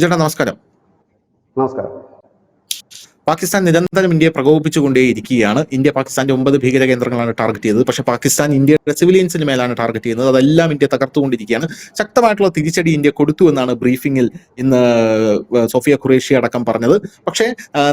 ചേട്ടാ നമസ്കാരം. നമസ്കാരം. പാകിസ്ഥാൻ നിരന്തരം ഇന്ത്യയെ പ്രകോപിപ്പിച്ചുകൊണ്ടേയിരിക്കുകയാണ്. ഇന്ത്യ പാകിസ്ഥാന്റെ 9 ഭീകര കേന്ദ്രങ്ങളാണ് ടാർഗറ്റ് ചെയ്തത്. പക്ഷേ പാകിസ്ഥാൻ ഇന്ത്യയുടെ സിവിലിയൻസിന് മേലാണ് ടാർഗറ്റ് ചെയ്യുന്നത്. അതെല്ലാം ഇന്ത്യ തകർത്തുകൊണ്ടിരിക്കുകയാണ്. ശക്തമായിട്ടുള്ള തിരിച്ചടി ഇന്ത്യ കൊടുത്തു എന്നാണ് ബ്രീഫിംഗിൽ ഇന്ന് സോഫിയ ഖുറേഷി അടക്കം പറഞ്ഞത്. പക്ഷേ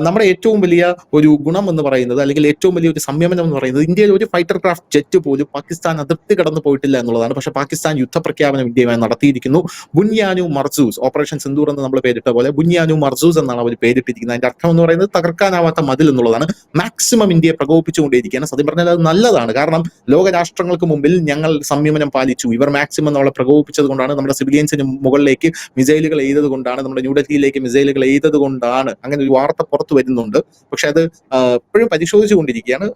നമ്മുടെ ഏറ്റവും വലിയ ഒരു ഗുണം എന്ന് പറയുന്നത്, അല്ലെങ്കിൽ ഏറ്റവും വലിയ ഒരു സംയമനം എന്ന് പറയുന്നത്, ഇന്ത്യയിൽ ഒരു ഫൈറ്റർ ക്രാഫ്റ്റ് ജെറ്റ് പോലും പാകിസ്ഥാൻ അതിർത്തി കടന്നു പോയിട്ടില്ല എന്നുള്ളതാണ്. പക്ഷേ പാകിസ്ഥാൻ യുദ്ധപ്രഖ്യാപനം ഇന്ത്യയുമായി നടത്തിയിരിക്കുന്നു. ബുൻയാനു മർസൂസ്, ഓപ്പറേഷൻ സിന്ദൂർ എന്ന് നമ്മൾ പേരിട്ട പോലെ ബുൻയാനു മർസൂസ് എന്നാണ് അവർ പേരിട്ടിരിക്കുന്നത്. അതിന്റെ അർത്ഥം എന്ന് പറയുന്നത് തകർക്കാനാവാത്ത മതിൽ എന്നുള്ളതാണ്. മാക്സിമം ഇന്ത്യയെ പ്രകോപിപ്പിച്ചുകൊണ്ടേയിരിക്കുകയാണ്. സത്യം പറഞ്ഞാൽ അത് നല്ലതാണ്. കാരണം ലോകരാഷ്ട്രങ്ങൾക്ക് മുമ്പിൽ ഞങ്ങൾ സംയമനം പാലിച്ചു, ഇവർ മാക്സിമം നമ്മളെ പ്രകോപിപ്പിച്ചത് കൊണ്ടാണ്, നമ്മുടെ സിവിലിയൻസിന് മുകളിലേക്ക് മിസൈലുകൾ എയ്തത് കൊണ്ടാണ്, നമ്മുടെ ന്യൂഡൽഹിയിലേക്ക് മിസൈലുകൾ എയ്തത് കൊണ്ടാണ്, അങ്ങനെ ഒരു വാർത്ത പുറത്തു വരുന്നുണ്ട്. പക്ഷെ അത് ഇപ്പോഴും പരിശോധിച്ചുകൊണ്ടിരിക്കുകയാണ്.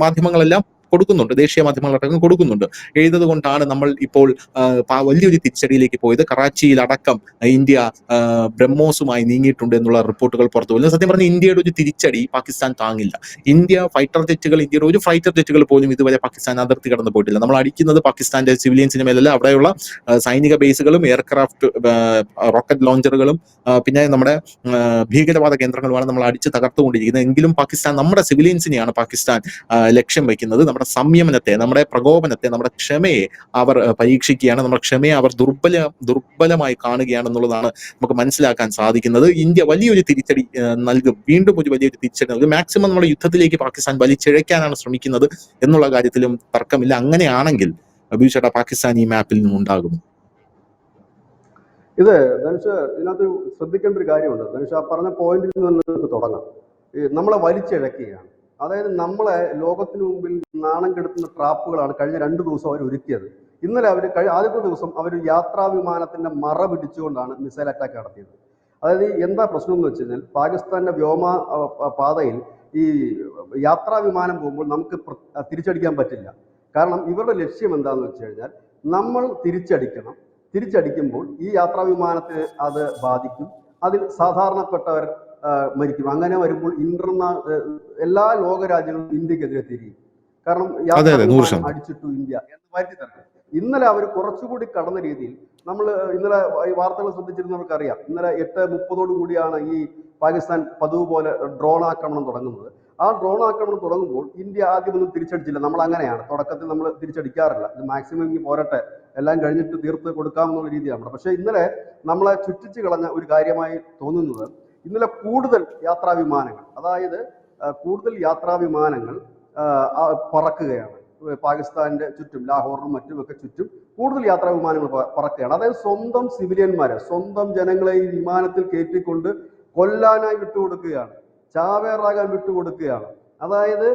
മാധ്യമങ്ങളെല്ലാം കൊടുക്കുന്നുണ്ട്, ദേശീയ മാധ്യമങ്ങളടക്കം കൊടുക്കുന്നുണ്ട്. എഴുതത് കൊണ്ടാണ് നമ്മൾ ഇപ്പോൾ വലിയൊരു തിരിച്ചടിയിലേക്ക് പോയത്. കറാച്ചിയിൽ അടക്കം ഇന്ത്യ ബ്രഹ്മോസുമായി നീങ്ങിയിട്ടുണ്ട് എന്നുള്ള റിപ്പോർട്ടുകൾ പുറത്തു വരുന്നത്. സത്യം പറഞ്ഞാൽ ഇന്ത്യയുടെ ഒരു തിരിച്ചടി പാകിസ്ഥാൻ താങ്ങില്ല. ഇന്ത്യയുടെ ഒരു ഫൈറ്റർ ജെറ്റുകൾ പോലും ഇതുവരെ പാകിസ്ഥാൻ അതിർത്തി കടന്നു പോയിട്ടില്ല. നമ്മൾ അടിക്കുന്നത് പാകിസ്ഥാന്റെ സിവിലിയൻസിന് മേലല്ല, അവിടെയുള്ള സൈനിക ബേസുകളും എയർക്രാഫ്റ്റ് റോക്കറ്റ് ലോഞ്ചറുകളും പിന്നെ നമ്മുടെ ഭീകരവാദ കേന്ദ്രങ്ങളുമാണ് നമ്മൾ അടിച്ച് തകർത്തുകൊണ്ടിരിക്കുന്നത്. എങ്കിലും പാകിസ്ഥാൻ നമ്മുടെ സിവിലിയൻസിനെയാണ് പാകിസ്ഥാൻ ലക്ഷ്യം വയ്ക്കുന്നത്. നമ്മുടെ സംയമനത്തെ, നമ്മുടെ പ്രകോപനത്തെ, നമ്മുടെ ക്ഷമയെ അവർ പരീക്ഷിക്കുകയാണ്. നമ്മുടെ ക്ഷമയെ അവർ ദുർബലമായി കാണുകയാണെന്നുള്ളതാണ് നമുക്ക് മനസ്സിലാക്കാൻ സാധിക്കുന്നത്. ഇന്ത്യ വലിയൊരു തിരിച്ചടി നൽകും, വീണ്ടും ഒരു വലിയൊരു തിരിച്ചടി നൽകും. മാക്സിമം നമ്മുടെ യുദ്ധത്തിലേക്ക് പാകിസ്ഥാൻ വലിച്ചിഴയ്ക്കാനാണ് ശ്രമിക്കുന്നത് എന്നുള്ള കാര്യത്തിലും തർക്കമില്ല. അങ്ങനെയാണെങ്കിൽ അബീഷ് ചേട്ടാ, പാകിസ്ഥാൻ ഈ മാപ്പിൽ നിന്നും ഉണ്ടാകും. ഇത് ധനുഷ്, ഇതിനകത്ത് ശ്രദ്ധിക്കേണ്ട ഒരു കാര്യമുണ്ട്. ധനുഷ് ആ പറഞ്ഞ പോയിന്റിൽ നിന്ന് നമുക്ക് തുടങ്ങാം. നമ്മളെ വലിച്ചിഴക്കുകയാണ്. അതായത് നമ്മളെ ലോകത്തിന് മുമ്പിൽ നാണം കെടുത്തുന്ന ട്രാപ്പുകളാണ് കഴിഞ്ഞ 2 ദിവസം അവർ ഒരുക്കിയത്. ഇന്നലെ ആദ്യത്തെ ദിവസം അവർ യാത്രാ വിമാനത്തിന്റെ മറ പിടിച്ചുകൊണ്ടാണ് മിസൈൽ അറ്റാക്ക് നടത്തിയത്. അതായത് എന്താ പ്രശ്നം എന്ന് വെച്ച് കഴിഞ്ഞാൽ, പാകിസ്ഥാന്റെ വ്യോമ പാതയിൽ ഈ യാത്രാ വിമാനം പോകുമ്പോൾ നമുക്ക് തിരിച്ചടിക്കാൻ പറ്റില്ല. കാരണം ഇവരുടെ ലക്ഷ്യം എന്താണെന്ന് വെച്ച് കഴിഞ്ഞാൽ, നമ്മൾ തിരിച്ചടിക്കുമ്പോൾ ഈ യാത്രാ വിമാനത്തിന് അത് ബാധിക്കും, അതിൽ സാധാരണപ്പെട്ടവർ മരിക്കും. അങ്ങനെ വരുമ്പോൾ എല്ലാ ലോകരാജ്യങ്ങളും ഇന്ത്യക്കെതിരെ തിരിയും. കാരണം യാത്രാ വിമാനം അടിച്ചിട്ടു ഇന്ത്യ എന്ന് വരുത്തി തരണം. ഇന്നലെ അവർ കുറച്ചുകൂടി കടന്ന രീതിയിൽ ഇന്നലെ ഈ വാർത്തകൾ ശ്രദ്ധിച്ചിരുന്നവർക്കറിയാം. ഇന്നലെ 8:30 കൂടിയാണ് ഈ പാകിസ്ഥാൻ പതിവ് പോലെ ഡ്രോൺ ആക്രമണം തുടങ്ങുന്നത്. ആ ഡ്രോൺ ആക്രമണം തുടങ്ങുമ്പോൾ ഇന്ത്യ ആദ്യമൊന്നും തിരിച്ചടിച്ചില്ല. നമ്മൾ അങ്ങനെയാണ്, തുടക്കത്തിൽ നമ്മൾ തിരിച്ചടിക്കാറില്ല. ഇത് മാക്സിമം ഇനി പോരട്ടെ, എല്ലാം കഴിഞ്ഞിട്ട് തീർത്ത് കൊടുക്കാമെന്നുള്ള രീതിയാണ്. പക്ഷേ ഇന്നലെ നമ്മളെ ചുറ്റിച്ച് കളഞ്ഞ ഒരു കാര്യമായി തോന്നുന്നത്, ഇന്നലെ കൂടുതൽ യാത്രാ വിമാനങ്ങൾ പറക്കുകയാണ്. പാകിസ്ഥാന്റെ ചുറ്റും, ലാഹോറിനും മറ്റുമൊക്കെ ചുറ്റും കൂടുതൽ യാത്രാ വിമാനങ്ങൾ പറക്കുകയാണ്. അതായത് സ്വന്തം സിവിലിയന്മാരെ, സ്വന്തം ജനങ്ങളെ ഈ വിമാനത്തിൽ കയറ്റിക്കൊണ്ട് കൊല്ലാനായി വിട്ടുകൊടുക്കുകയാണ്, ചാവേറാകാൻ വിട്ടുകൊടുക്കുകയാണ്. അതായത്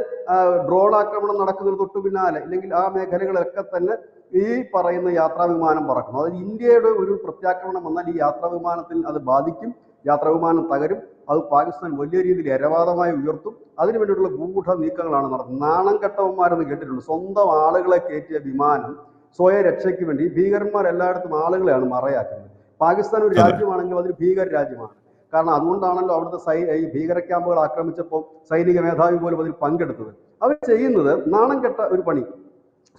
ഡ്രോൺ ആക്രമണം നടക്കുന്നതിന് തൊട്ടു പിന്നാലെ, ഇല്ലെങ്കിൽ ആ മേഖലകളൊക്കെ തന്നെ ഈ പറയുന്ന യാത്രാ വിമാനം പറക്കണം. അതായത് ഇന്ത്യയുടെ ഒരു പ്രത്യാക്രമണം വന്നാൽ ഈ യാത്രാ വിമാനത്തിൽ അത് ബാധിക്കും, യാത്രാ വിമാനം തകരും. അത് പാകിസ്ഥാൻ വലിയ രീതിയിൽ ഇരവാദമായി ഉയർത്തും. അതിനു വേണ്ടിയിട്ടുള്ള ഗൂഢ നീക്കങ്ങളാണ് നടത്തുന്നത്. നാണം കെട്ടവന്മാരെന്ന് കേട്ടിട്ടുണ്ട്. സ്വന്തം ആളുകളെ കയറ്റിയ വിമാനം സ്വയ രക്ഷയ്ക്ക് വേണ്ടി ഭീകരന്മാർ എല്ലായിടത്തും ആളുകളെയാണ് മറയാക്കുന്നത്. പാകിസ്ഥാൻ ഒരു രാജ്യമാണെങ്കിൽ അതൊരു ഭീകര രാജ്യമാണ്. കാരണം അതുകൊണ്ടാണല്ലോ അവിടുത്തെ ഈ ഭീകര ക്യാമ്പുകൾ ആക്രമിച്ചപ്പോൾ സൈനിക മേധാവി പോലും അതിൽ പങ്കെടുത്തത്. അവർ ചെയ്യുന്നത് നാണം കെട്ട ഒരു പണി.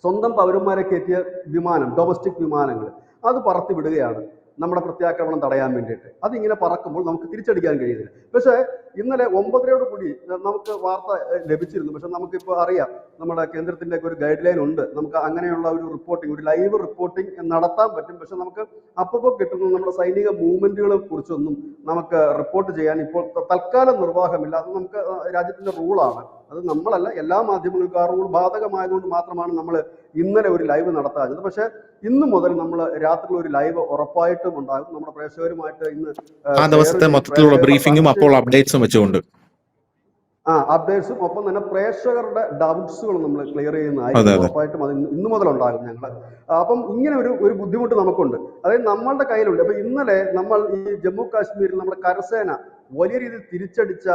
സ്വന്തം പൗരന്മാരെ കയറ്റിയ വിമാനം, ഡൊമസ്റ്റിക് വിമാനങ്ങൾ, അത് പറത്തി വിടുകയാണ് നമ്മുടെ പ്രത്യാക്രമണം തടയാൻ വേണ്ടിയിട്ട്. അതിങ്ങനെ പറക്കുമ്പോൾ നമുക്ക് തിരിച്ചടിക്കാൻ കഴിയുന്നില്ല. പക്ഷേ ഇന്നലെ 9:30 കൂടി നമുക്ക് വാർത്ത ലഭിച്ചിരുന്നു. പക്ഷെ നമുക്കിപ്പോൾ അറിയാം, നമ്മുടെ കേന്ദ്രത്തിൻ്റെ ഒരു ഗൈഡ് ലൈൻ ഉണ്ട്. നമുക്ക് അങ്ങനെയുള്ള ഒരു റിപ്പോർട്ടിംഗ്, ഒരു ലൈവ് റിപ്പോർട്ടിംഗ് നടത്താൻ പറ്റും. പക്ഷെ നമുക്ക് അപ്പോൾ കിട്ടുന്ന നമ്മുടെ സൈനിക മൂവ്മെന്റുകളെ കുറിച്ചൊന്നും നമുക്ക് റിപ്പോർട്ട് ചെയ്യാൻ ഇപ്പോൾ തൽക്കാലം നിർവാഹമില്ല. അത് നമുക്ക് രാജ്യത്തിന്റെ റൂളാണ്. അത് നമ്മളല്ല, എല്ലാ മാധ്യമങ്ങൾക്കും ആ റൂൾ ബാധകമായതുകൊണ്ട് മാത്രമാണ് നമ്മൾ ഇന്നലെ ഒരു ലൈവ് നടത്താഞ്ഞത്. പക്ഷെ ഇന്ന് മുതൽ നമ്മൾ രാത്രി ഒരു ലൈവ് ഉറപ്പായിട്ടും ഉണ്ടാകും. നമ്മുടെ പ്രേക്ഷകരുമായിട്ട് ഇന്ന് ആ ദിവസത്തെ മൊത്തത്തിലുള്ള ബ്രീഫിംഗും അപ്പോൾ അപ്ഡേറ്റ്സും വെച്ചുകൊണ്ട് അപ്ഡേറ്റ്സും ഒപ്പം തന്നെ പ്രേക്ഷകരുടെ ഡൗട്ട്സുകൾ നമ്മൾ ക്ലിയർ ചെയ്യുന്നതായിരിക്കും. ഉറപ്പായിട്ടും അത് ഇന്നു മുതൽ ഉണ്ടാകും ഞങ്ങൾ. അപ്പം ഇങ്ങനെ ഒരു ബുദ്ധിമുട്ട് നമുക്കുണ്ട്. അതായത് നമ്മളുടെ കയ്യിലുണ്ട്. അപ്പൊ ഇന്നലെ നമ്മൾ ഈ ജമ്മു കാശ്മീരിൽ നമ്മുടെ കരസേന വലിയ രീതിയിൽ തിരിച്ചടിച്ച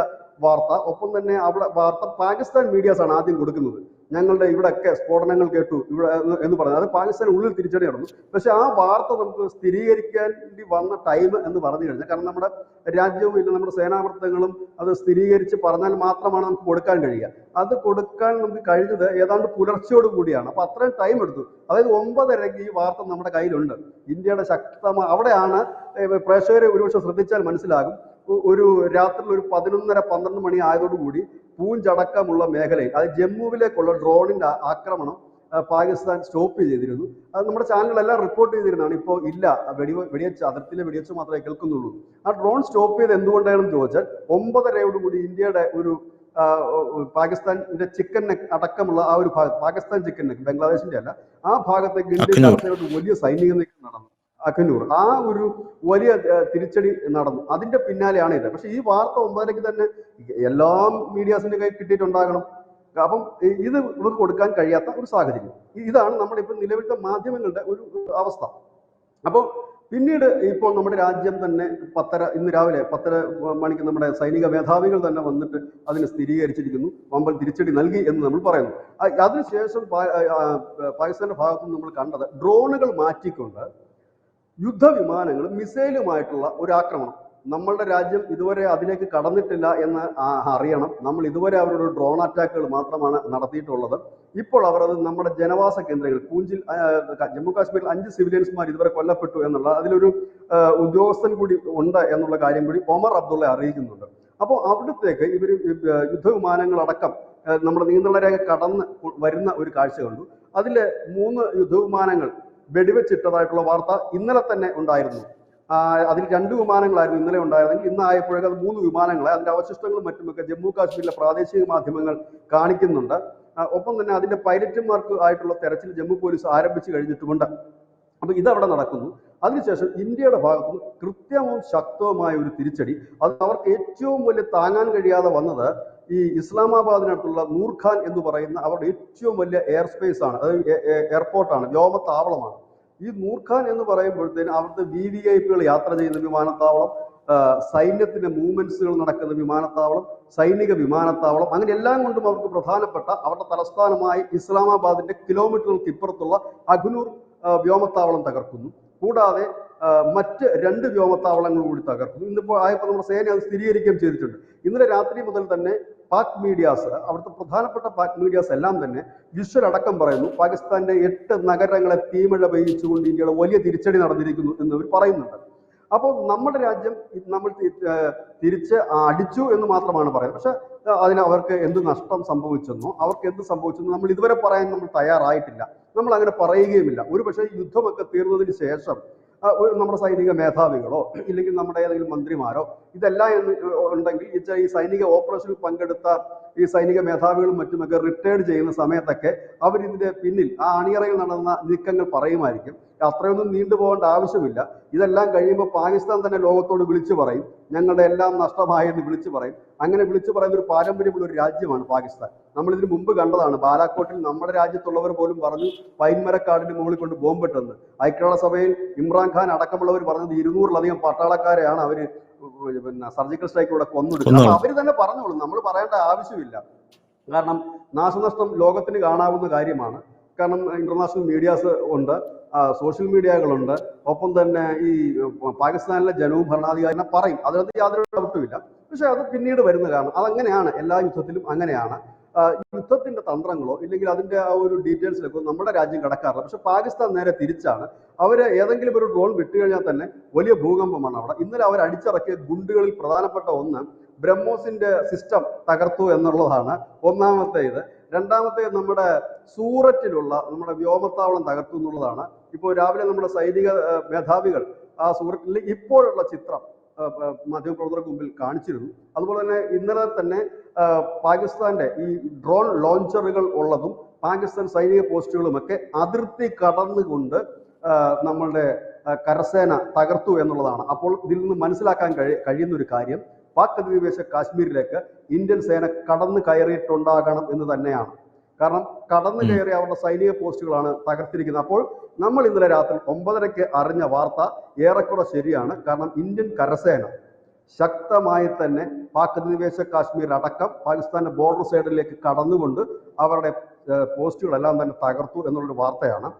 വാർത്ത, ഒപ്പം തന്നെ അവിടെ വാർത്ത പാകിസ്ഥാൻ മീഡിയാസ് ആണ് ആദ്യം കൊടുക്കുന്നത്. ഞങ്ങളുടെ ഇവിടെയൊക്കെ സ്ഫോടനങ്ങൾ കേട്ടു ഇവിടെ എന്ന് പറഞ്ഞു. അത് പാകിസ്ഥാൻ ഉള്ളിൽ തിരിച്ചടി നടന്നു. പക്ഷെ ആ വാർത്ത നമുക്ക് സ്ഥിരീകരിക്കാൻ വേണ്ടി വന്ന ടൈം എന്ന് പറഞ്ഞു കഴിഞ്ഞാൽ, കാരണം നമ്മുടെ രാജ്യവും ഇല്ല നമ്മുടെ സേനാവൃത്തങ്ങളും അത് സ്ഥിരീകരിച്ച് പറഞ്ഞാൽ മാത്രമാണ് നമുക്ക് കൊടുക്കാൻ കഴിയുക. അത് കൊടുക്കാൻ നമുക്ക് കഴിഞ്ഞത് ഏതാണ്ട് പുലർച്ചയോട് കൂടിയാണ്. അപ്പൊ അത്രയും ടൈം എടുത്തു. അതായത് 9:30 ഈ വാർത്ത നമ്മുടെ കയ്യിലുണ്ട്. ഇന്ത്യയുടെ ശക്തമായ അവിടെയാണ് പ്രേക്ഷകരെ ഒരുപക്ഷെ ശ്രദ്ധിച്ചാൽ മനസ്സിലാകും. ഒരു രാത്രി ഒരു 11:30-12 മണി ആയതോടുകൂടി പൂഞ്ചടക്കമുള്ള മേഖലയിൽ, അത് ജമ്മുവിലേക്കുള്ള ഡ്രോണിന്റെ ആക്രമണം പാകിസ്ഥാൻ സ്റ്റോപ്പ് ചെയ്തിരുന്നു. അത് നമ്മുടെ ചാനലുകളെല്ലാം റിപ്പോർട്ട് ചെയ്തിരുന്നതാണ്. ഇപ്പോൾ ഇല്ല, വെടിവെച്ച് അതിർത്തിയിലെ വെടിവെച്ച് മാത്രമേ കേൾക്കുന്നുള്ളൂ. ആ ഡ്രോൺ സ്റ്റോപ്പ് ചെയ്ത് എന്തുകൊണ്ടാണെന്ന് ചോദിച്ചാൽ 9:30 ഇന്ത്യയുടെ ഒരു പാകിസ്ഥാന്റെ ചിക്കൻ നെക്ക് അടക്കമുള്ള ആ ഒരു ഭാഗം, പാകിസ്ഥാൻ ചിക്കൻ നെക്ക്, ബംഗ്ലാദേശിന്റെ അല്ല, ആ ഭാഗത്തേക്ക് ഇന്ത്യൻ കടത്തിലോട്ട് വലിയ സൈനിക നീക്കം നടന്നു. അഖനൂർ ആ ഒരു വലിയ തിരിച്ചടി നടന്നു. അതിന്റെ പിന്നാലെയാണ് ഇത്. പക്ഷെ ഈ വാർത്ത 9:30 തന്നെ എല്ലാ മീഡിയാസിന്റെ കയ്യിൽ കിട്ടിയിട്ടുണ്ടാകണം. അപ്പം ഇത് ഇവർക്ക് കൊടുക്കാൻ കഴിയാത്ത ഒരു സാഹചര്യം. ഇതാണ് നമ്മളിപ്പോൾ നിലവിലത്തെ മാധ്യമങ്ങളുടെ ഒരു അവസ്ഥ. അപ്പോൾ പിന്നീട് ഇപ്പോൾ നമ്മുടെ രാജ്യം തന്നെ ഇന്ന് രാവിലെ 10:30 മണിക്ക് നമ്മുടെ സൈനിക മേധാവികൾ തന്നെ വന്നിട്ട് അതിന് സ്ഥിരീകരിച്ചിരിക്കുന്നു, വമ്പൻ തിരിച്ചടി നൽകി എന്ന് നമ്മൾ പറയുന്നു. അതിനുശേഷം പാകിസ്ഥാന്റെ ഭാഗത്തുനിന്ന് നമ്മൾ കണ്ടത് ഡ്രോണുകൾ മാറ്റിക്കൊണ്ട് യുദ്ധവിമാനങ്ങളും മിസൈലുമായിട്ടുള്ള ഒരു ആക്രമണം. നമ്മളുടെ രാജ്യം ഇതുവരെ അതിലേക്ക് കടന്നിട്ടില്ല എന്ന് അറിയണം. നമ്മൾ ഇതുവരെ അവരുടെ ഡ്രോൺ അറ്റാക്കുകൾ മാത്രമാണ് നടത്തിയിട്ടുള്ളത്. ഇപ്പോൾ അവർ അത് നമ്മുടെ ജനവാസ കേന്ദ്രങ്ങൾ പൂഞ്ചിൽ, ജമ്മു കാശ്മീരിൽ 5 സിവിലിയൻസ്മാർ ഇതുവരെ കൊല്ലപ്പെട്ടു എന്നുള്ള അതിലൊരു ഉദ്യോഗസ്ഥൻ കൂടി ഉണ്ട് എന്നുള്ള കാര്യം കൂടി ഒമർ അബ്ദുള്ള അറിയിക്കുന്നുണ്ട്. അപ്പോൾ അവിടത്തേക്ക് ഇവർ യുദ്ധവിമാനങ്ങളടക്കം നമ്മുടെ നിയന്ത്രണ രേഖ കടന്ന് വരുന്ന ഒരു കാഴ്ച കണ്ടു. അതിലെ 3 യുദ്ധവിമാനങ്ങൾ വെടിവെച്ചിട്ടതായിട്ടുള്ള വാർത്ത ഇന്നലെ തന്നെ ഉണ്ടായിരുന്നു. അതിൽ 2 വിമാനങ്ങളായിരുന്നു ഇന്നലെ ഉണ്ടായിരുന്നെങ്കിൽ ഇന്ന് ആയപ്പോഴേക്കും അത് 3 വിമാനങ്ങളെ, അതിന്റെ അവശിഷ്ടങ്ങളും മറ്റുമൊക്കെ ജമ്മു കാശ്മീരിലെ പ്രാദേശിക മാധ്യമങ്ങൾ കാണിക്കുന്നുണ്ട്. ഒപ്പം തന്നെ അതിന്റെ പൈലറ്റുമാർക്ക് ആയിട്ടുള്ള തെരച്ചിൽ ജമ്മു പോലീസ് ആരംഭിച്ചു കഴിഞ്ഞിട്ടുമുണ്ട്. അപ്പൊ ഇതവിടെ നടക്കുന്നു. അതിനുശേഷം ഇന്ത്യയുടെ ഭാഗത്തുനിന്ന് കൃത്യവും ശക്തവുമായ ഒരു തിരിച്ചടി. അത് അവർക്ക് ഏറ്റവും വലിയ താങ്ങാൻ കഴിയാതെ വന്നത് ഈ ഇസ്ലാമാബാദിനടുത്തുള്ള നൂർഖാൻ എന്ന് പറയുന്ന അവരുടെ ഏറ്റവും വലിയ എയർ സ്പേസ് ആണ്, അത് എയർപോർട്ടാണ്, വ്യോമത്താവളമാണ്. ഈ നൂർഖാൻ എന്ന് പറയുമ്പോഴത്തേന് അവിടുത്തെ VVIPകൾ യാത്ര ചെയ്യുന്ന വിമാനത്താവളം, സൈന്യത്തിന്റെ മൂവ്മെന്റ്സുകൾ നടക്കുന്ന വിമാനത്താവളം, സൈനിക വിമാനത്താവളം, അങ്ങനെ എല്ലാം കൊണ്ടും അവർക്ക് പ്രധാനപ്പെട്ട അവരുടെ തലസ്ഥാനമായി ഇസ്ലാമാബാദിന്റെ കിലോമീറ്ററുകൾക്ക് ഇപ്പുറത്തുള്ള അഖ്നൂർ വ്യോമത്താവളം തകർക്കുന്നു. കൂടാതെ മറ്റ് 2 വ്യോമത്താവളങ്ങൾ കൂടി തകർക്കുന്നു. ഇന്നിപ്പോൾ ആയപ്പോൾ നമ്മുടെ സേന അത് സ്ഥിരീകരിക്കുകയും ചെയ്തിട്ടുണ്ട്. ഇന്നലെ രാത്രി മുതൽ തന്നെ പാക് മീഡിയാസ്, അവിടുത്തെ പ്രധാനപ്പെട്ട പാക് മീഡിയാസ് എല്ലാം തന്നെ വിഷ്വൽ അടക്കം പറയുന്നു, പാകിസ്ഥാന്റെ 8 നഗരങ്ങളെ തീമഴ പെയ്യിച്ചുകൊണ്ട് ഇന്ത്യയുടെ വലിയ തിരിച്ചടി നടന്നിരിക്കുന്നു എന്നവർ പറയുന്നുണ്ട്. അപ്പോൾ നമ്മുടെ രാജ്യം നമ്മൾ തിരിച്ച് അടിച്ചു എന്ന് മാത്രമാണ് പറയുന്നത്. പക്ഷെ അതിന് അവർക്ക് എന്ത് നഷ്ടം സംഭവിച്ചെന്നോ അവർക്ക് എന്ത് സംഭവിച്ചെന്നോ നമ്മൾ ഇതുവരെ പറയാൻ നമ്മൾ തയ്യാറായിട്ടില്ല. നമ്മൾ അങ്ങനെ പറയുകയുമില്ല. ഒരു പക്ഷേ യുദ്ധമൊക്കെ തീർന്നതിന് ശേഷം നമ്മുടെ സൈനിക മേധാവികളോ ഇല്ലെങ്കിൽ നമ്മുടെ ഏതെങ്കിലും മന്ത്രിമാരോ ഇതെല്ലാം ഉണ്ടെങ്കിൽ ഈ സൈനിക ഓപ്പറേഷനിൽ പങ്കെടുത്ത ഈ സൈനിക മേധാവികളും മറ്റുമൊക്കെ റിട്ടയർഡ് ചെയ്യുന്ന സമയത്തൊക്കെ അവരിതിന്റെ പിന്നിൽ ആ അണിയറയിൽ നടന്ന നീക്കങ്ങൾ പറയുമായിരിക്കും. അത്രയൊന്നും നീണ്ടുപോകേണ്ട ആവശ്യമില്ല. ഇതെല്ലാം കഴിയുമ്പോൾ പാകിസ്ഥാൻ തന്നെ ലോകത്തോട് വിളിച്ചു പറയും, ഞങ്ങളുടെ എല്ലാം നഷ്ടമായെന്ന് വിളിച്ചു പറയും. അങ്ങനെ വിളിച്ചു പറയുന്ന ഒരു പാരമ്പര്യമുള്ള ഒരു രാജ്യമാണ് പാകിസ്ഥാൻ. നമ്മൾ ഇതിനു മുമ്പ് കണ്ടതാണ്. ബാലാക്കോട്ടിൽ നമ്മുടെ രാജ്യത്തുള്ളവർ പോലും പറഞ്ഞു പൈൻമരക്കാടിന്റെ മുകളിൽ കൊണ്ട് ബോംബിട്ടെന്ന്. ഐക്യരാഷ്ട്രസഭയിൽ ഇമ്രാൻഖാൻ അടക്കമുള്ളവർ പറഞ്ഞത് 200-ലധികം പട്ടാളക്കാരെയാണ് അവര് സർജിക്കൽ സ്ട്രൈക്കിലൂടെ കൊന്നൊടുക്കുന്നത്. അപ്പൊ അവര് തന്നെ പറഞ്ഞോളും, നമ്മൾ പറയേണ്ട ആവശ്യമില്ല. കാരണം നാശനഷ്ടം ലോകത്തിന് കാണാവുന്ന കാര്യമാണ്. കാരണം ഇന്റർനാഷണൽ മീഡിയാസ് ഉണ്ട്, സോഷ്യൽ മീഡിയകളുണ്ട്, ഒപ്പം തന്നെ ഈ പാകിസ്ഥാനിലെ ജനവും ഭരണാധികാരിനെ പറയും, അതിനകത്ത് യാതൊരു ഡൗട്ടുമില്ല. പക്ഷെ അത് പിന്നീട് വരുന്ന കാരണം അതങ്ങനെയാണ്, എല്ലാ യുദ്ധത്തിലും അങ്ങനെയാണ്. യുദ്ധത്തിന്റെ തന്ത്രങ്ങളോ ഇല്ലെങ്കിൽ അതിന്റെ ആ ഒരു ഡീറ്റെയിൽസിലൊക്കെ നമ്മുടെ രാജ്യം കടക്കാറില്ല. പക്ഷെ പാകിസ്ഥാൻ നേരെ തിരിച്ചാണ്. അവര് ഏതെങ്കിലും ഒരു ഡ്രോൺ വിട്ടുകഴിഞ്ഞാൽ തന്നെ വലിയ ഭൂകമ്പമാണ് അവിടെ. ഇന്നലെ അവർ അടിച്ചിറക്കിയ ഗുണ്ടുകളിൽ പ്രധാനപ്പെട്ട ഒന്ന് ബ്രഹ്മോസിന്റെ സിസ്റ്റം തകർത്തു എന്നുള്ളതാണ് ഒന്നാമത്തേത്. രണ്ടാമത്തേത് നമ്മുടെ സൂററ്റിലുള്ള നമ്മുടെ വ്യോമത്താവളം തകർത്തു എന്നുള്ളതാണ്. ഇപ്പോൾ രാവിലെ നമ്മുടെ സൈനിക മേധാവികൾ ആ സൂററ്റിൽ ഇപ്പോഴുള്ള ചിത്രം മാധ്യമപ്രവർത്തകർക്ക് മുമ്പിൽ കാണിച്ചിരുന്നു. അതുപോലെ തന്നെ ഇന്നലെ തന്നെ പാകിസ്ഥാന്റെ ഈ ഡ്രോൺ ലോഞ്ചറുകൾ ഉള്ളതും പാകിസ്ഥാൻ സൈനിക പോസ്റ്റുകളുമൊക്കെ അതിർത്തി കടന്നുകൊണ്ട് നമ്മളുടെ കരസേന തകർത്തു എന്നുള്ളതാണ്. അപ്പോൾ ഇതിൽ നിന്ന് മനസ്സിലാക്കാൻ കഴിയുന്ന ഒരു കാര്യം, പാക് അധിനിവേശ കാശ്മീരിലേക്ക് ഇന്ത്യൻ സേന കടന്നു കയറിയിട്ടുണ്ടാകണം എന്ന് തന്നെയാണ്. കാരണം കടന്നു കയറി അവരുടെ സൈനിക പോസ്റ്റുകളാണ് തകർത്തിരിക്കുന്നത്. അപ്പോൾ നമ്മൾ ഇന്നലെ രാത്രി 9:30 അറിഞ്ഞ വാർത്ത ഏറെക്കുറെ ശരിയാണ്. കാരണം ഇന്ത്യൻ കരസേന ശക്തമായി തന്നെ പാക് അധിനിവേശ കാശ്മീർ അടക്കം പാകിസ്ഥാന്റെ ബോർഡർ സൈഡിലേക്ക് കടന്നുകൊണ്ട് അവരുടെ പോസ്റ്റുകളെല്ലാം തന്നെ തകർത്തു എന്നുള്ളൊരു വാർത്തയാണ്.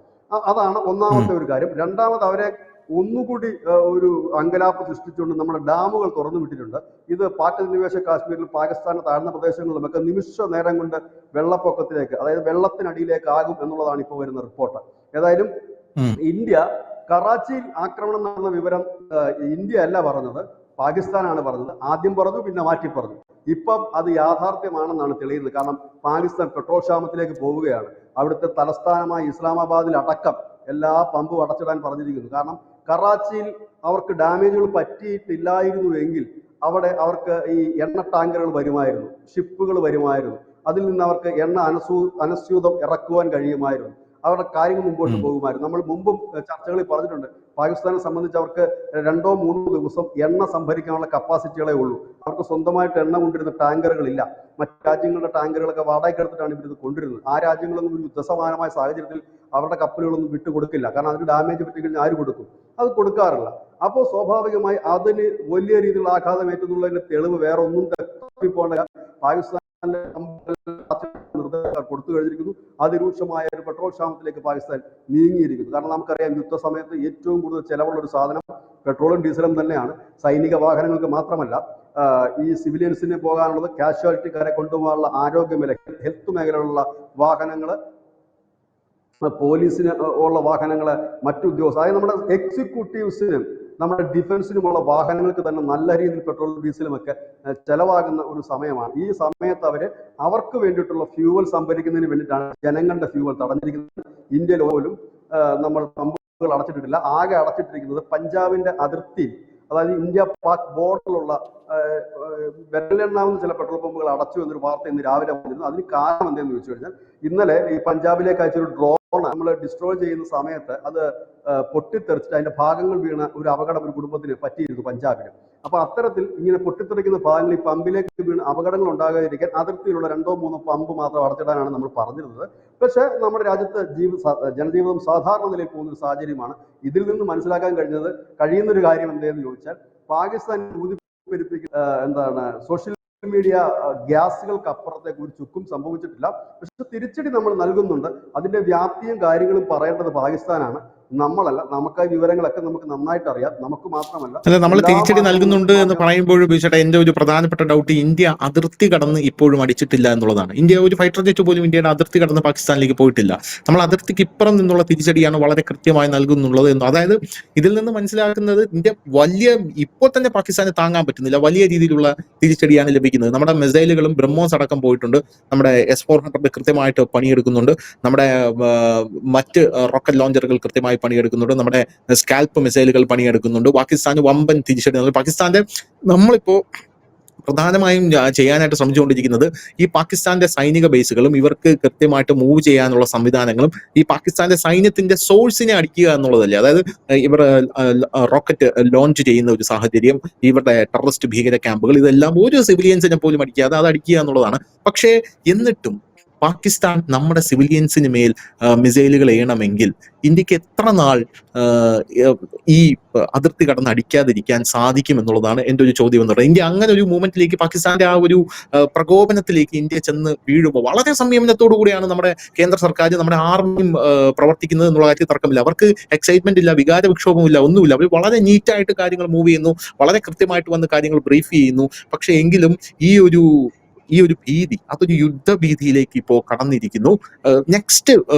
അതാണ് ഒന്നാമത്തെ ഒരു കാര്യം. രണ്ടാമത്, അവരെ ഒന്നുകൂടി ഒരു അങ്കലാപ്പ് സൃഷ്ടിച്ചുകൊണ്ട് നമ്മുടെ ഡാമുകൾ തുറന്നു വിട്ടിട്ടുണ്ട്. ഇത് പാക് അധിനിവേശ കാശ്മീരിൽ, പാകിസ്ഥാന്റെ താഴ്ന്ന പ്രദേശങ്ങളിലുമൊക്കെ നിമിഷ നേരം കൊണ്ട് വെള്ളപ്പൊക്കത്തിലേക്ക്, അതായത് വെള്ളത്തിനടിയിലേക്ക് ആകും എന്നുള്ളതാണ് ഇപ്പോൾ വരുന്ന റിപ്പോർട്ട്. ഏതായാലും ഇന്ത്യ കറാച്ചിയിൽ ആക്രമണം നടന്ന വിവരം ഇന്ത്യ അല്ല പറഞ്ഞത്, പാകിസ്ഥാനാണ് പറഞ്ഞത്. ആദ്യം പറഞ്ഞു, പിന്നെ മാറ്റി പറഞ്ഞു. ഇപ്പം അത് യാഥാർത്ഥ്യമാണെന്നാണ് തെളിയുന്നത്. കാരണം പാകിസ്ഥാൻ പെട്രോൾ ക്ഷാമത്തിലേക്ക് പോവുകയാണ്. അവിടുത്തെ തലസ്ഥാനമായ ഇസ്ലാമാബാദിൽ അടക്കം എല്ലാ പമ്പും അടച്ചിടാൻ പറഞ്ഞിരിക്കുന്നു. കാരണം കറാച്ചിയിൽ അവർക്ക് ഡാമേജുകൾ പറ്റിയിട്ടില്ലായിരുന്നുവെങ്കിൽ അവിടെ അവർക്ക് ഈ എണ്ണ ടാങ്കറുകൾ വരുമായിരുന്നു, ഷിപ്പുകൾ വരുമായിരുന്നു. അതിൽ നിന്ന് അവർക്ക് എണ്ണ അനസ്യൂതം ഇറക്കുവാൻ കഴിയുമായിരുന്നു. അവരുടെ കാര്യങ്ങൾ മുമ്പോട്ട് പോകുമായിരുന്നു. നമ്മൾ മുമ്പും ചർച്ചകളിൽ പറഞ്ഞിട്ടുണ്ട്, പാകിസ്ഥാനെ സംബന്ധിച്ച് അവർക്ക് 2-3 ദിവസം എണ്ണ സംഭരിക്കാനുള്ള കപ്പാസിറ്റികളേ ഉള്ളൂ. അവർക്ക് സ്വന്തമായിട്ട് എണ്ണ കൊണ്ടിരുന്ന ടാങ്കറുകളില്ല. മറ്റു രാജ്യങ്ങളുടെ ടാങ്കറുകളൊക്കെ വാടകയ്ക്കെടുത്തിട്ടാണ് ഇവരിത് കൊണ്ടിരുന്നത്. ആ രാജ്യങ്ങളൊന്നും ഒരു യുദ്ധസമാനമായ സാഹചര്യത്തിൽ അവരുടെ കപ്പലുകളൊന്നും വിട്ടുകൊടുക്കില്ല. കാരണം അതിന് ഡാമേജ് പറ്റിക്കഴിഞ്ഞാൽ ആര് കൊടുക്കും? അത് കൊടുക്കാറില്ല. അപ്പോൾ സ്വാഭാവികമായി അതിന് വലിയ രീതിയിലുള്ള ആഘാതമേറ്റുന്നുള്ളതിന്റെ തെളിവ് വേറെ ഒന്നും തപ്പിപ്പോണ്ട. പാകിസ്ഥാൻ നിർദ്ദേശം കൊടുത്തു കഴിഞ്ഞിരിക്കുന്നു. അതിരൂക്ഷമായ ഒരു പെട്രോൾ ക്ഷാമത്തിലേക്ക് പാകിസ്ഥാൻ നീങ്ങിയിരിക്കുന്നു. കാരണം നമുക്കറിയാം, യുദ്ധ സമയത്ത് ഏറ്റവും കൂടുതൽ ചെലവുള്ള ഒരു സാധനം പെട്രോളും ഡീസലും തന്നെയാണ്. സൈനിക വാഹനങ്ങൾക്ക് മാത്രമല്ല, ഈ സിവിലിയൻസിന് പോകാനുള്ളത്, കാഷ്വാലിറ്റിക്കാരെ കൊണ്ടുപോകാനുള്ള ആരോഗ്യ മേഖല, ഹെൽത്ത് മേഖലയിലുള്ള വാഹനങ്ങൾ, പോലീസിന് ഉള്ള വാഹനങ്ങള്, മറ്റു ഉദ്യോഗസ്ഥർ, അതായത് നമ്മുടെ എക്സിക്യൂട്ടീവ്സിനും നമ്മുടെ ഡിഫൻസിനുമുള്ള വാഹനങ്ങൾക്ക് തന്നെ നല്ല രീതിയിൽ പെട്രോളും ഡീസലും ഒക്കെ ചെലവാകുന്ന ഒരു സമയമാണ്. ഈ സമയത്ത് അവർക്ക് വേണ്ടിയിട്ടുള്ള ഫ്യൂവൽ സംഭരിക്കുന്നതിന് വേണ്ടിയിട്ടാണ് ജനങ്ങളുടെ ഫ്യൂവൽ തടഞ്ഞിരിക്കുന്നത്. ഇന്ത്യയിൽ പോലും നമ്മൾ പമ്പുകൾ അടച്ചിട്ടിട്ടില്ല. ആകെ അടച്ചിട്ടിരിക്കുന്നത് പഞ്ചാബിന്റെ അതിർത്തിയിൽ, അതായത് ഇന്ത്യ പാക് ബോർഡറിലുള്ള വിരലെണ്ണാവുന്ന ചില പെട്രോൾ പമ്പുകൾ അടച്ചു എന്നൊരു വാർത്ത ഇന്ന് രാവിലെ വന്നിരുന്നു. അതിന് കാരണം എന്തെന്ന് ചോദിച്ചു കഴിഞ്ഞാൽ, ഇന്നലെ ഈ പഞ്ചാബിലേക്ക് അയച്ചൊരു ഡ്രോൺ നമ്മൾ ഡിസ്ട്രോയ് ചെയ്യുന്ന സമയത്ത് അത് പൊട്ടിത്തെറിച്ചിട്ട് അതിന്റെ ഭാഗങ്ങൾ വീണ ഒരു അപകടം ഒരു കുടുംബത്തിന് പറ്റിയിരുന്നു പഞ്ചാബിന്. അപ്പൊ അത്തരത്തിൽ ഇങ്ങനെ പൊട്ടിത്തെറിക്കുന്ന ഭാഗങ്ങൾ ഈ പമ്പിലേക്ക് വീണ് അപകടങ്ങൾ ഉണ്ടാകാതിരിക്കാൻ അതിർത്തിയിലുള്ള 2-3 പമ്പ് മാത്രം അടച്ചിടാനാണ് നമ്മൾ പറഞ്ഞിരുന്നത്. പക്ഷേ നമ്മുടെ രാജ്യത്ത് ജനജീവിതം സാധാരണ നിലയിൽ പോകുന്ന ഒരു സാഹചര്യമാണ്. ഇതിൽ നിന്ന് മനസ്സിലാക്കാൻ കഴിയുന്ന ഒരു കാര്യം എന്തെന്ന് ചോദിച്ചാൽ, പാകിസ്ഥാൻ എന്താണ് സോഷ്യൽ മീഡിയ ഗ്യാസുകൾക്ക് അപ്പുറത്തേക്ക് ഒരു ചുക്കും സംഭവിച്ചിട്ടില്ല. പക്ഷെ തിരിച്ചടി നമ്മൾ നൽകുന്നുണ്ട്. അതിന്റെ വ്യാപ്തിയും കാര്യങ്ങളും പറയേണ്ടത് പാകിസ്ഥാനാണ്, നമ്മളല്ല. നമുക്ക് ആ വിവരങ്ങളൊക്കെ നമുക്ക് നന്നായിട്ട് അറിയാം. നമുക്ക് മാത്രമല്ല, അല്ല, നമ്മൾ തിരിച്ചടി നൽകുന്നുണ്ട് എന്ന് പറയുമ്പോഴും ബിജുചേട്ടാ, എന്റെ ഒരു പ്രധാനപ്പെട്ട ഡൗട്ട്, ഇന്ത്യ അതിർത്തി കടന്ന് ഇപ്പോഴും അടിച്ചിട്ടില്ല എന്നുള്ളതാണ്. ഇന്ത്യ ഒരു ഫൈറ്റർ ജെറ്റ് പോലും ഇന്ത്യയുടെ അതിർത്തി കടന്ന് പാകിസ്ഥാനിലേക്ക് പോയിട്ടില്ല. നമ്മൾ അതിർത്തിക്ക് ഇപ്പുറം നിന്നുള്ള തിരിച്ചടിയാണ് വളരെ കൃത്യമായി നൽകുന്നുള്ളത് എന്ന്. അതായത് ഇതിൽ നിന്ന് മനസ്സിലാക്കുന്നത്, ഇന്ത്യ ഇപ്പോൾ തന്നെ പാകിസ്ഥാന് താങ്ങാൻ പറ്റുന്നില്ല, വലിയ രീതിയിലുള്ള തിരിച്ചടിയാണ് ലഭിക്കുന്നത്. നമ്മുടെ മിസൈലുകളും ബ്രഹ്മോസ് അടക്കം പോയിട്ടുണ്ട്. നമ്മുടെ S-400 കൃത്യമായിട്ട് പണിയെടുക്കുന്നുണ്ട്. നമ്മുടെ മറ്റ് റോക്കറ്റ് ലോഞ്ചറുകൾ കൃത്യമായി പണിയെടുക്കുന്നുണ്ട്. നമ്മുടെ സ്കാൽപ്പ് മിസൈലുകൾ പണിയെടുക്കുന്നുണ്ട്. പാകിസ്ഥാന് വമ്പൻ തിരിച്ചടി. പാകിസ്ഥാന്റെ നമ്മളിപ്പോ പ്രധാനമായും ചെയ്യാനായിട്ട് ശ്രമിച്ചുകൊണ്ടിരിക്കുന്നത്, ഈ പാകിസ്ഥാന്റെ സൈനിക ബേസുകളും ഇവർക്ക് കൃത്യമായിട്ട് മൂവ് ചെയ്യാനുള്ള സംവിധാനങ്ങളും ഈ പാകിസ്ഥാന്റെ സൈന്യത്തിന്റെ സോഴ്സിനെ അടിക്കുക എന്നുള്ളതല്ലേ. അതായത് ഇവർ റോക്കറ്റ് ലോഞ്ച് ചെയ്യുന്ന ഒരു സാഹചര്യം, ഇവരുടെ ടെററിസ്റ്റ് ഭീകര ക്യാമ്പുകൾ, ഇതെല്ലാം ഒരു സിവിലിയൻസിനെ പോലും അടിക്കാതെ അത് അടിക്കുക എന്നുള്ളതാണ്. പക്ഷേ എന്നിട്ടും പാകിസ്ഥാൻ നമ്മുടെ സിവിലിയൻസിന് മേൽ മിസൈലുകൾ എയ്യണമെങ്കിൽ ഇന്ത്യക്ക് എത്ര നാൾ ഈ അതിർത്തി കടന്ന് അടിക്കാതിരിക്കാൻ സാധിക്കും എന്നുള്ളതാണ് എൻ്റെ ഒരു ചോദ്യം എന്ന് പറയുന്നത്. ഇന്ത്യ അങ്ങനെ ഒരു മൂവ്മെന്റിലേക്ക്, പാകിസ്ഥാന്റെ ആ ഒരു പ്രകോപനത്തിലേക്ക് ഇന്ത്യ ചെന്ന് വീഴുമ്പോൾ വളരെ സംയമനത്തോടു കൂടിയാണ് നമ്മുടെ കേന്ദ്ര സർക്കാർ, നമ്മുടെ ആർമിയും പ്രവർത്തിക്കുന്നത് എന്നുള്ള കാര്യത്തിൽ തർക്കമില്ല. അവർക്ക് എക്സൈറ്റ്മെന്റ് ഇല്ല, വികാര വിക്ഷോഭമില്ല, ഒന്നുമില്ല. അവർ വളരെ നീറ്റായിട്ട് കാര്യങ്ങൾ മൂവ് ചെയ്യുന്നു, വളരെ കൃത്യമായിട്ട് വന്ന് കാര്യങ്ങൾ ബ്രീഫ് ചെയ്യുന്നു. പക്ഷേ എങ്കിലും ഈ ഒരു ഭീതി, അതൊരു യുദ്ധഭീതിയിലേക്ക് ഇപ്പോൾ കടന്നിരിക്കുന്നു. നെക്സ്റ്റ്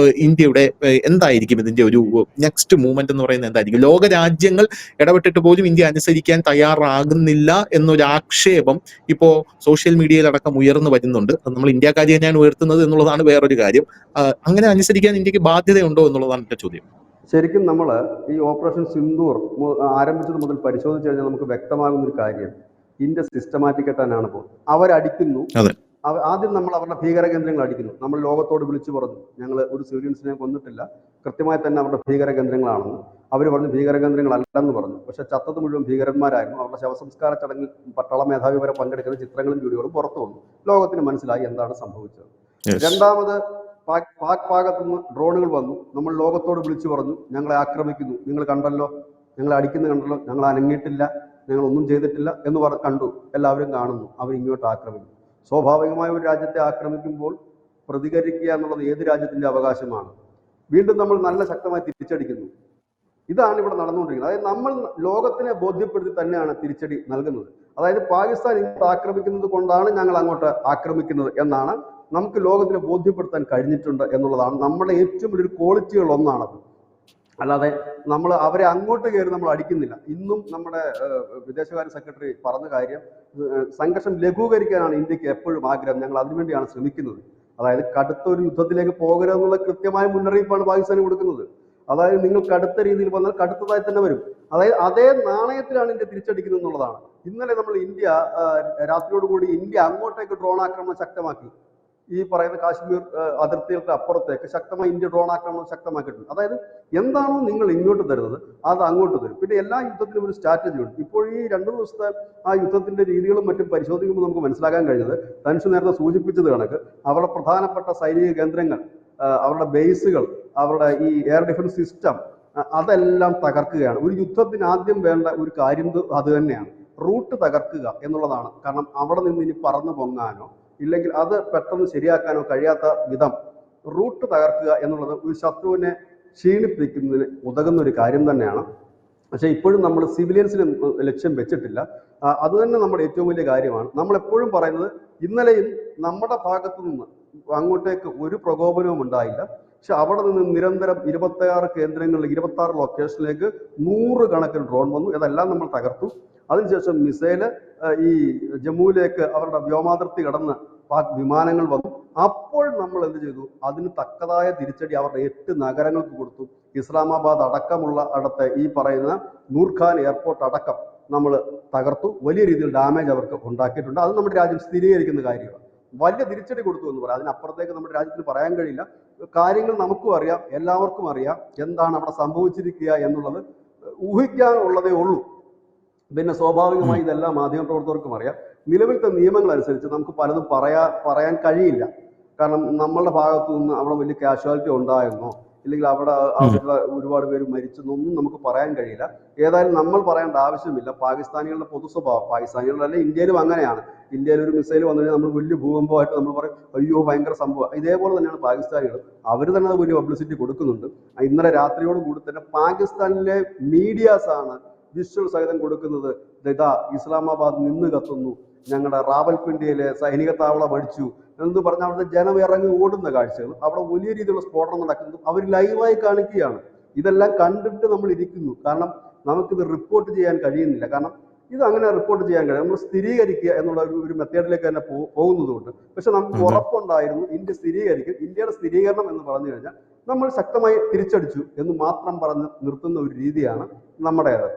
ഇന്ത്യയുടെ എന്തായിരിക്കും ഇതിന്റെ ഒരു നെക്സ്റ്റ് മൂവ്മെന്റ് എന്ന് പറയുന്നത് എന്തായിരിക്കും? ലോക രാജ്യങ്ങൾ ഇടപെട്ടിട്ട് പോലും ഇന്ത്യ അനുസരിക്കാൻ തയ്യാറാകുന്നില്ല എന്നൊരു ആക്ഷേപം ഇപ്പോ സോഷ്യൽ മീഡിയയിലടക്കം ഉയർന്നു വരുന്നുണ്ട്. നമ്മൾ ഇന്ത്യക്കാരി തന്നെയാണ് ഉയർത്തുന്നത് എന്നുള്ളതാണ് വേറൊരു കാര്യം. അങ്ങനെ അനുസരിക്കാൻ ഇന്ത്യക്ക് ബാധ്യതയുണ്ടോ എന്നുള്ളതാണ് എന്റെ ചോദ്യം. ശരിക്കും നമ്മൾ ഈ ഓപ്പറേഷൻ സിന്ദൂർ ആരംഭിച്ചത് മുതൽ പരിശോധിച്ചു കഴിഞ്ഞാൽ നമുക്ക് വ്യക്തമാകുന്ന ഒരു കാര്യം, ഇന്ത്യ സിസ്റ്റമാറ്റിക് ആയിട്ടാണ് പോകുന്നത്. അവരടിക്കുന്നു. ആദ്യം നമ്മൾ അവരുടെ ഭീകര കേന്ദ്രങ്ങൾ അടിക്കുന്നു. നമ്മൾ ലോകത്തോട് വിളിച്ചു പറഞ്ഞു, ഞങ്ങൾ ഒരു സിവിലിയൻസിനെ കൊന്നിട്ടില്ല, കൃത്യമായി തന്നെ അവരുടെ ഭീകര കേന്ദ്രങ്ങളാണെന്ന്. അവർ പറഞ്ഞു ഭീകര കേന്ദ്രങ്ങളല്ലെന്ന് പറഞ്ഞു. പക്ഷെ ചത്തത് മുഴുവൻ ഭീകരന്മാരായിരുന്നു. അവരുടെ ശവസംസ്കാര ചടങ്ങിൽ പട്ടാള മേധാവി വരെ പങ്കെടുക്കുന്ന ചിത്രങ്ങളും വീഡിയോകളും പുറത്തു വന്നു. ലോകത്തിന് മനസ്സിലായി എന്താണ് സംഭവിച്ചത്. രണ്ടാമത് പാക് ഭാഗത്തുനിന്ന് ഡ്രോണുകൾ വന്നു. നമ്മൾ ലോകത്തോട് വിളിച്ചു പറഞ്ഞു, ഞങ്ങളെ ആക്രമിക്കുന്നു, നിങ്ങൾ കണ്ടല്ലോ, ഞങ്ങളെ അടിക്കുന്നത് കണ്ടല്ലോ, ഞങ്ങൾ അനങ്ങിയിട്ടില്ല, ഞങ്ങൾ ഒന്നും ചെയ്തിട്ടില്ല എന്ന് കണ്ടു, എല്ലാവരും കാണുന്നു, അവർ ഇങ്ങോട്ട് ആക്രമിക്കും. സ്വാഭാവികമായ ഒരു രാജ്യത്തെ ആക്രമിക്കുമ്പോൾ പ്രതികരിക്കുക എന്നുള്ളത് ഏത് രാജ്യത്തിന്റെ അവകാശമാണ്. വീണ്ടും നമ്മൾ നല്ല ശക്തമായി തിരിച്ചടിക്കുന്നു. ഇതാണ് ഇവിടെ നടന്നുകൊണ്ടിരിക്കുന്നത്. അതായത് നമ്മൾ ലോകത്തിനെ ബോധ്യപ്പെടുത്തി തന്നെയാണ് തിരിച്ചടി നൽകുന്നത്. അതായത് പാകിസ്ഥാൻ ഇങ്ങോട്ട് ആക്രമിക്കുന്നത് കൊണ്ടാണ് ഞങ്ങൾ അങ്ങോട്ട് ആക്രമിക്കുന്നത് എന്നാണ് നമുക്ക് ലോകത്തിനെ ബോധ്യപ്പെടുത്താൻ കഴിഞ്ഞിട്ടുണ്ട് എന്നുള്ളതാണ് നമ്മുടെ ഏറ്റവും വലിയൊരു ക്വാളിറ്റികൾ ഒന്നാണത്. അല്ലാതെ നമ്മൾ അവരെ അങ്ങോട്ട് കയറി നമ്മൾ അടിക്കുന്നില്ല. ഇന്നും നമ്മുടെ വിദേശകാര്യ സെക്രട്ടറി പറഞ്ഞ കാര്യം, സംഘർഷം ലഘൂകരിക്കാനാണ് ഇന്ത്യക്ക് എപ്പോഴും ആഗ്രഹം. ഞങ്ങൾ അതിനുവേണ്ടിയാണ് ശ്രമിക്കുന്നത്. അതായത് കടുത്ത ഒരു യുദ്ധത്തിലേക്ക് പോകരുതെന്നുള്ള കൃത്യമായ മുന്നറിയിപ്പാണ് പാകിസ്ഥാന് കൊടുക്കുന്നത്. അതായത് നിങ്ങൾ കടുത്ത രീതിയിൽ വന്നാൽ കടുത്തതായി തന്നെ വരും. അതായത് അതേ നാണയത്തിലാണ് ഇന്ത്യ തിരിച്ചടിക്കുന്നത് എന്നുള്ളതാണ്. ഇന്നലെ നമ്മൾ രാത്രിയോടുകൂടി ഇന്ത്യ അങ്ങോട്ടേക്ക് ഡ്രോൺ ആക്രമണം ശക്തമാക്കി. ഈ പറയുന്ന കാശ്മീർ അതിർത്തികൾക്ക് അപ്പുറത്തേക്ക് ശക്തമായി ഇന്ത്യ ഡ്രോൺ ആക്രമണം ശക്തമാക്കിയിട്ടുണ്ട്. അതായത് എന്താണോ നിങ്ങൾ ഇങ്ങോട്ട് തരുന്നത് അത് അങ്ങോട്ട് തരും. പിന്നെ എല്ലാ യുദ്ധത്തിനും ഒരു സ്ട്രാറ്റജി ഉണ്ട്. ഇപ്പോൾ ഈ 2 ദിവസത്തെ ആ യുദ്ധത്തിന്റെ രീതികളും മറ്റും പരിശോധിക്കുമ്പോൾ നമുക്ക് മനസ്സിലാക്കാൻ കഴിഞ്ഞത്, തനിഷ് നേരത്തെ സൂചിപ്പിച്ചത് കണക്ക് അവരുടെ പ്രധാനപ്പെട്ട സൈനിക കേന്ദ്രങ്ങൾ, അവരുടെ ബേസുകൾ, അവരുടെ ഈ എയർ ഡിഫൻസ് സിസ്റ്റം, അതെല്ലാം തകർക്കുകയാണ്. ഒരു യുദ്ധത്തിന് ആദ്യം വേണ്ട ഒരു കാര്യം അത് തന്നെയാണ്, റൂട്ട് തകർക്കുക എന്നുള്ളതാണ്. കാരണം അവിടെ നിന്ന് ഇനി പറന്നു പൊങ്ങാനോ ഇല്ലെങ്കിൽ അത് പെട്ടെന്ന് ശരിയാക്കാനോ കഴിയാത്ത വിധം റൂട്ട് തകർക്കുക എന്നുള്ളത് ഒരു ശത്രുവിനെ ക്ഷീണിപ്പിക്കുന്നതിന് ഉതകുന്ന ഒരു കാര്യം തന്നെയാണ്. പക്ഷേ ഇപ്പോഴും നമ്മൾ സിവിലിയൻസിന് ലക്ഷ്യം വെച്ചിട്ടില്ല. അത് തന്നെ നമ്മുടെ ഏറ്റവും വലിയ കാര്യമാണ്. നമ്മൾ എപ്പോഴും പറയുന്നത്, ഇന്നലെയും നമ്മുടെ ഭാഗത്തു നിന്ന് അങ്ങോട്ടേക്ക് ഒരു പ്രകോപനവും ഉണ്ടായില്ല. പക്ഷെ അവിടെ നിന്ന് നിരന്തരം 26 കേന്ദ്രങ്ങളിൽ 26 ലൊക്കേഷനിലേക്ക് 100 കണക്കിന് ഡ്രോൺ വന്നു. ഇതെല്ലാം നമ്മൾ തകർത്തു. അതിനുശേഷം മിസൈല് ഈ ജമ്മുവിലേക്ക് അവരുടെ വ്യോമാതിർത്തി കടന്ന് പാക് വിമാനങ്ങൾ വന്നു. അപ്പോൾ നമ്മൾ എന്ത് ചെയ്തു? അതിന് തക്കതായ തിരിച്ചടി അവരുടെ 8 നഗരങ്ങൾക്ക് കൊടുത്തു. ഇസ്ലാമാബാദ് അടക്കമുള്ള അടുത്ത ഈ പറയുന്ന നൂർഖാൻ എയർപോർട്ട് അടക്കം നമ്മൾ തകർത്തു. വലിയ രീതിയിൽ ഡാമേജ് അവർക്ക് ഉണ്ടാക്കിയിട്ടുണ്ട്. അത് നമ്മുടെ രാജ്യം സ്ഥിരീകരിക്കുന്ന കാര്യമാണ്. വലിയ തിരിച്ചടി കൊടുത്തു എന്ന് പറയാം. അതിനപ്പുറത്തേക്ക് നമ്മുടെ രാജ്യത്തിന് പറയാൻ കഴിയില്ല. കാര്യങ്ങൾ നമുക്കും അറിയാം, എല്ലാവർക്കും അറിയാം എന്താണ് അവിടെ സംഭവിച്ചിരിക്കുക എന്നുള്ളത് ഊഹിക്കാനുള്ളതേ ഉള്ളൂ. പിന്നെ സ്വാഭാവികമായി ഇതെല്ലാം മാധ്യമപ്രവർത്തകർക്കും അറിയാം. നിലവിലത്തെ നിയമങ്ങൾ അനുസരിച്ച് നമുക്ക് പലതും പറയാൻ കഴിയില്ല. കാരണം നമ്മളുടെ ഭാഗത്തു നിന്ന് അവിടെ വലിയ കാഷ്വാലിറ്റി ഉണ്ടായെന്നോ ഇല്ലെങ്കിൽ അവിടെ ഒരുപാട് പേര് മരിച്ചെന്നൊന്നും നമുക്ക് പറയാൻ കഴിയില്ല. ഏതായാലും നമ്മൾ പറയേണ്ട ആവശ്യമില്ല. പാകിസ്ഥാനികളുടെ പൊതു സ്വഭാവം, പാകിസ്ഥാനികളുടെ അല്ലെ ഇന്ത്യയിലും അങ്ങനെയാണ്. ഇന്ത്യയിൽ ഒരു മിസൈൽ വന്നു കഴിഞ്ഞാൽ നമ്മൾ വലിയ ഭൂകമ്പമായിട്ട് നമ്മൾ പറയും, അയ്യോ ഭയങ്കര സംഭവം. ഇതേപോലെ തന്നെയാണ് പാകിസ്ഥാനികൾ. അവർ തന്നെ അത് വലിയ പബ്ലിസിറ്റി കൊടുക്കുന്നുണ്ട്. ഇന്നലെ രാത്രിയോട് കൂടി തന്നെ പാകിസ്ഥാനിലെ മീഡിയാസ് ആണ് വിഷ്വൽ സഹിതം കൊടുക്കുന്നത്. ഇതാ ഇസ്ലാമാബാദ് നിന്ന് കത്തുന്നു, ഞങ്ങളുടെ റാവൽപിണ്ടിയിലെ സൈനിക താവളം അടിച്ചു എന്ന് പറഞ്ഞാൽ അവിടുത്തെ ജനം ഇറങ്ങി ഓടുന്ന കാഴ്ചകൾ, അവിടെ വലിയ രീതിയിലുള്ള സ്ഫോടനം നടക്കുന്നു, അവർ ലൈവായി കാണിക്കുകയാണ്. ഇതെല്ലാം കണ്ടിട്ട് നമ്മൾ ഇരിക്കുന്നു. കാരണം നമുക്കിത് റിപ്പോർട്ട് ചെയ്യാൻ കഴിയുന്നില്ല. കാരണം ഇത് അങ്ങനെ റിപ്പോർട്ട് ചെയ്യാൻ കഴിയും, നമ്മൾ സ്ഥിരീകരിക്കുക എന്നുള്ള ഒരു മെത്തേഡിലേക്ക് തന്നെ പോകുന്നതുകൊണ്ട്. പക്ഷെ നമുക്ക് ഉറപ്പുണ്ടായിരുന്നു ഇന്ത്യ സ്ഥിരീകരിക്കും. ഇന്ത്യയുടെ സ്ഥിരീകരണം എന്ന് പറഞ്ഞു കഴിഞ്ഞാൽ നമ്മൾ ശക്തമായി തിരിച്ചടിച്ചു എന്ന് മാത്രം പറഞ്ഞ് നിർത്തുന്ന ഒരു രീതിയാണ് നമ്മുടേത്.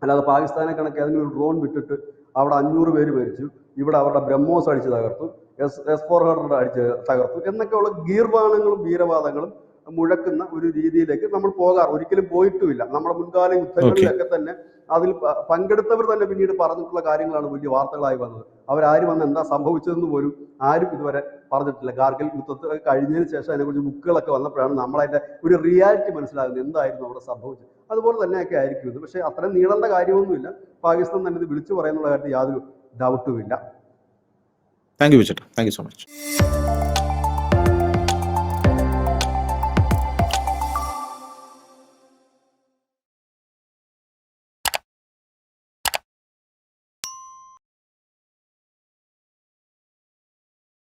അല്ലാതെ പാകിസ്ഥാനെ കണക്ക് ഏതെങ്കിലും ഒരു ഡ്രോൺ വിട്ടിട്ട് അവിടെ 500 പേര് മരിച്ചു, ഇവിടെ അവരുടെ ബ്രഹ്മോസ് അടിച്ച് തകർത്തു, S-400 അടിച്ച് തകർത്തു എന്നൊക്കെയുള്ള ഗീർവാണങ്ങളും വീരവാദങ്ങളും മുഴക്കുന്ന ഒരു രീതിയിലേക്ക് നമ്മൾ ഒരിക്കലും പോയിട്ടുമില്ല. നമ്മുടെ മുൻകാല യുദ്ധങ്ങളിലൊക്കെ തന്നെ അതിൽ പങ്കെടുത്തവർ തന്നെ പിന്നീട് പറഞ്ഞിട്ടുള്ള കാര്യങ്ങളാണ് വലിയ വാർത്തകളായി വന്നത്. അവരാരും വന്ന് എന്താ സംഭവിച്ചതെന്ന് പോലും ആരും ഇതുവരെ പറഞ്ഞിട്ടില്ല. കാർഗിൽ യുദ്ധത്തിൽ കഴിഞ്ഞതിന് ശേഷം അതിനെക്കുറിച്ച് ബുക്കുകളൊക്കെ വന്നപ്പോഴാണ് നമ്മളതിന്റെ ഒരു റിയാലിറ്റി മനസ്സിലാകുന്നത്, എന്തായിരുന്നു അവിടെ സംഭവിച്ചത്. അതുപോലെ തന്നെയൊക്കെ ആയിരിക്കും ഇത്. പക്ഷെ അത്രയും നീളേണ്ട കാര്യമൊന്നുമില്ല. പാകിസ്ഥാൻ തന്നെ ഇത് വിളിച്ചു പറയുന്നുള്ള കാര്യത്തിൽ യാതൊരു ഡൗട്ടുമില്ല. താങ്ക് യു വിചേട്ടാ, താങ്ക് യു സോ മച്ച്.